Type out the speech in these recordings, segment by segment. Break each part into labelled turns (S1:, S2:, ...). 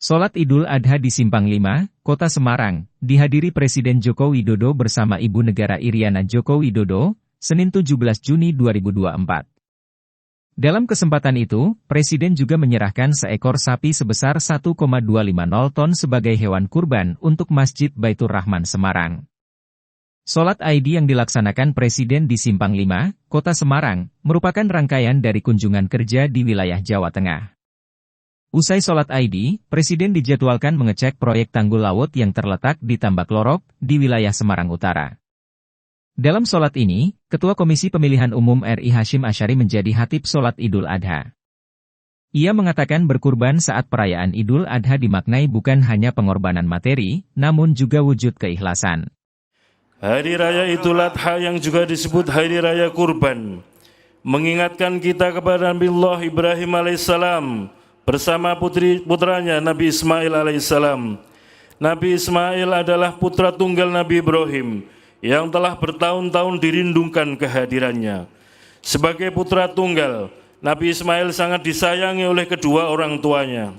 S1: Sholat Idul Adha di Simpang 5, Kota Semarang, dihadiri Presiden Joko Widodo bersama Ibu Negara Iriana Joko Widodo, Senin 17 Juni 2024. Dalam kesempatan itu, Presiden juga menyerahkan seekor sapi sebesar 1,250 ton sebagai hewan kurban untuk Masjid Baitur Rahman Semarang. Sholat ID yang dilaksanakan Presiden di Simpang 5, Kota Semarang, merupakan rangkaian dari kunjungan kerja di wilayah Jawa Tengah. Usai sholat ID, Presiden dijadwalkan mengecek proyek tanggul laut yang terletak di Tambak Lorok, di wilayah Semarang Utara. Dalam sholat ini, Ketua Komisi Pemilihan Umum RI Hashim Asyari menjadi khatib sholat Idul Adha. Ia mengatakan berkurban saat perayaan Idul Adha dimaknai bukan hanya pengorbanan materi, namun juga wujud keikhlasan.
S2: Hari Raya Idul Adha yang juga disebut Hari Raya Kurban, mengingatkan kita kepada Nabi Allah Ibrahim alaihissalam, bersama putranya Nabi Ismail alaihissalam. Nabi Ismail adalah putra tunggal Nabi Ibrahim yang telah bertahun-tahun dirindungkan kehadirannya. Sebagai putra tunggal, Nabi Ismail sangat disayangi oleh kedua orang tuanya.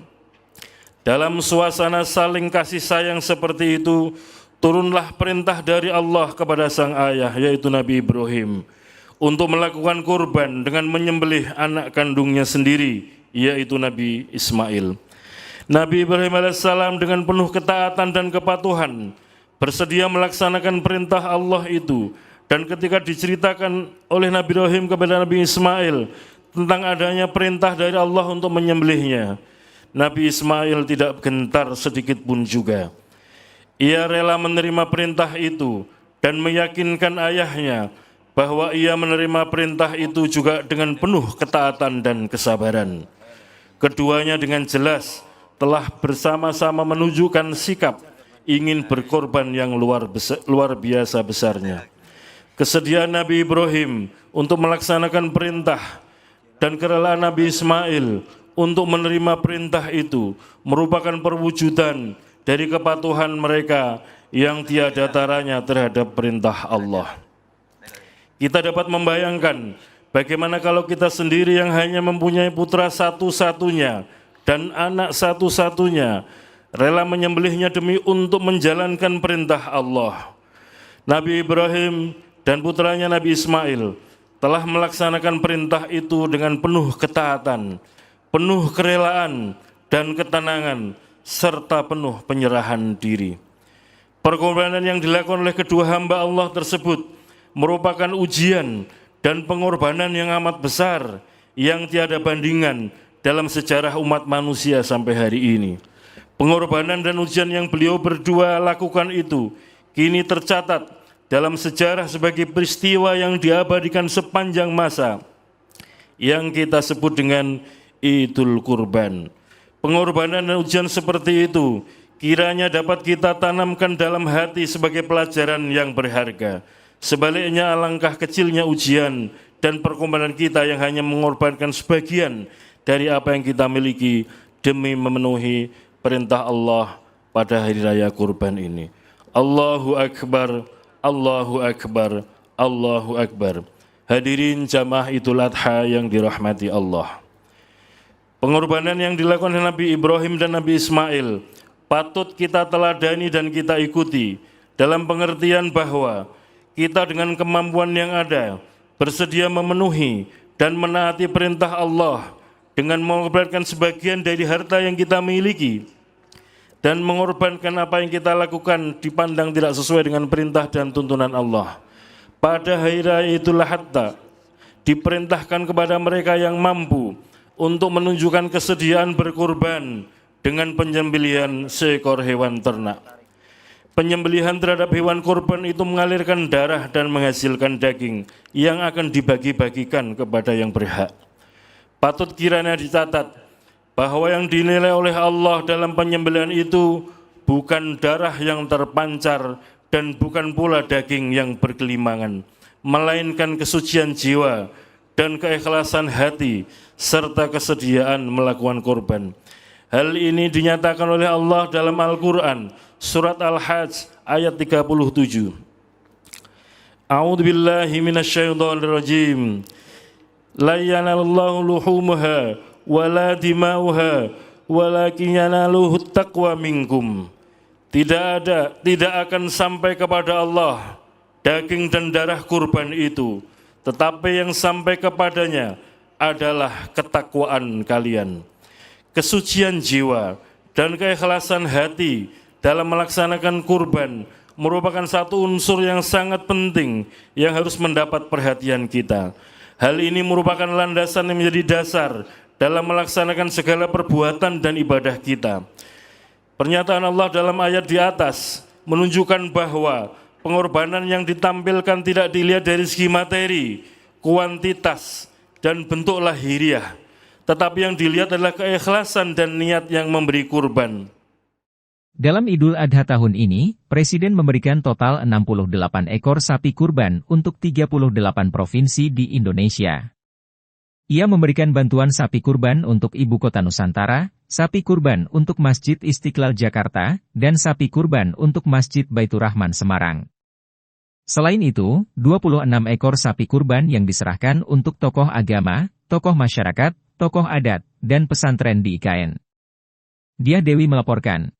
S2: Dalam suasana saling kasih sayang seperti itu, turunlah perintah dari Allah kepada sang ayah, yaitu Nabi Ibrahim, untuk melakukan kurban dengan menyembelih anak kandungnya sendiri, yaitu Nabi Ismail. Nabi Ibrahim alaihissalam dengan penuh ketaatan dan kepatuhan bersedia melaksanakan perintah Allah itu, dan ketika diceritakan oleh Nabi Ibrahim kepada Nabi Ismail tentang adanya perintah dari Allah untuk menyembelihnya, Nabi Ismail tidak gentar sedikit pun juga. Ia rela menerima perintah itu dan meyakinkan ayahnya bahwa ia menerima perintah itu juga dengan penuh ketaatan dan kesabaran. Keduanya dengan jelas telah bersama-sama menunjukkan sikap ingin berkorban yang luar biasa besarnya. Kesediaan Nabi Ibrahim untuk melaksanakan perintah dan kerelaan Nabi Ismail untuk menerima perintah itu merupakan perwujudan dari kepatuhan mereka yang tiada taranya terhadap perintah Allah. Kita dapat membayangkan bagaimana kalau kita sendiri yang hanya mempunyai putra satu-satunya dan anak satu-satunya, rela menyembelihnya demi untuk menjalankan perintah Allah. Nabi Ibrahim dan putranya Nabi Ismail telah melaksanakan perintah itu dengan penuh ketaatan, penuh kerelaan dan ketenangan, serta penuh penyerahan diri. Pengorbanan yang dilakukan oleh kedua hamba Allah tersebut merupakan ujian dan pengorbanan yang amat besar yang tiada bandingan dalam sejarah umat manusia sampai hari ini. Pengorbanan dan ujian yang beliau berdua lakukan itu kini tercatat dalam sejarah sebagai peristiwa yang diabadikan sepanjang masa yang kita sebut dengan Idul Kurban. Pengorbanan dan ujian seperti itu kiranya dapat kita tanamkan dalam hati sebagai pelajaran yang berharga. Sebaliknya, alangkah kecilnya ujian dan pengorbanan kita yang hanya mengorbankan sebagian dari apa yang kita miliki demi memenuhi perintah Allah pada Hari Raya Kurban ini. Allahu Akbar, Allahu Akbar, Allahu Akbar. Hadirin jamaah Idul Adha yang dirahmati Allah. Pengorbanan yang dilakukan oleh Nabi Ibrahim dan Nabi Ismail patut kita teladani dan kita ikuti dalam pengertian bahwa kita dengan kemampuan yang ada bersedia memenuhi dan menaati perintah Allah dengan mengorbankan sebagian dari harta yang kita miliki dan mengorbankan apa yang kita lakukan dipandang tidak sesuai dengan perintah dan tuntunan Allah. Pada Hari Raya Idul Adha diperintahkan kepada mereka yang mampu untuk menunjukkan kesediaan berkorban dengan penyembelihan seekor hewan ternak. Penyembelihan terhadap hewan kurban itu mengalirkan darah dan menghasilkan daging yang akan dibagi-bagikan kepada yang berhak. Patut kiranya dicatat bahwa yang dinilai oleh Allah dalam penyembelihan itu bukan darah yang terpancar dan bukan pula daging yang bergelimangan, melainkan kesucian jiwa dan keikhlasan hati serta kesediaan melakukan kurban. Hal ini dinyatakan oleh Allah dalam Al-Quran, Surat Al-Hajj ayat 37. A'udzu billahi minasyaitonir rajim. La yanalallahu luhumuha wala dimauha walakin yanaluhut taqwa minkum. Tidak akan sampai kepada Allah daging dan darah kurban itu, tetapi yang sampai kepadanya adalah ketakwaan kalian. Kesucian jiwa dan keikhlasan hati dalam melaksanakan kurban merupakan satu unsur yang sangat penting yang harus mendapat perhatian kita. Hal ini merupakan landasan yang menjadi dasar dalam melaksanakan segala perbuatan dan ibadah kita. Pernyataan Allah dalam ayat di atas menunjukkan bahwa pengorbanan yang ditampilkan tidak dilihat dari segi materi, kuantitas, dan bentuk lahiriah, tetapi yang dilihat adalah keikhlasan dan niat yang memberi kurban.
S1: Dalam Idul Adha tahun ini, Presiden memberikan total 68 ekor sapi kurban untuk 38 provinsi di Indonesia. Ia memberikan bantuan sapi kurban untuk Ibu Kota Nusantara, sapi kurban untuk Masjid Istiqlal Jakarta, dan sapi kurban untuk Masjid Baitur Rahman Semarang. Selain itu, 26 ekor sapi kurban yang diserahkan untuk tokoh agama, tokoh masyarakat, tokoh adat, dan pesantren di IKN. Diah Dewi melaporkan.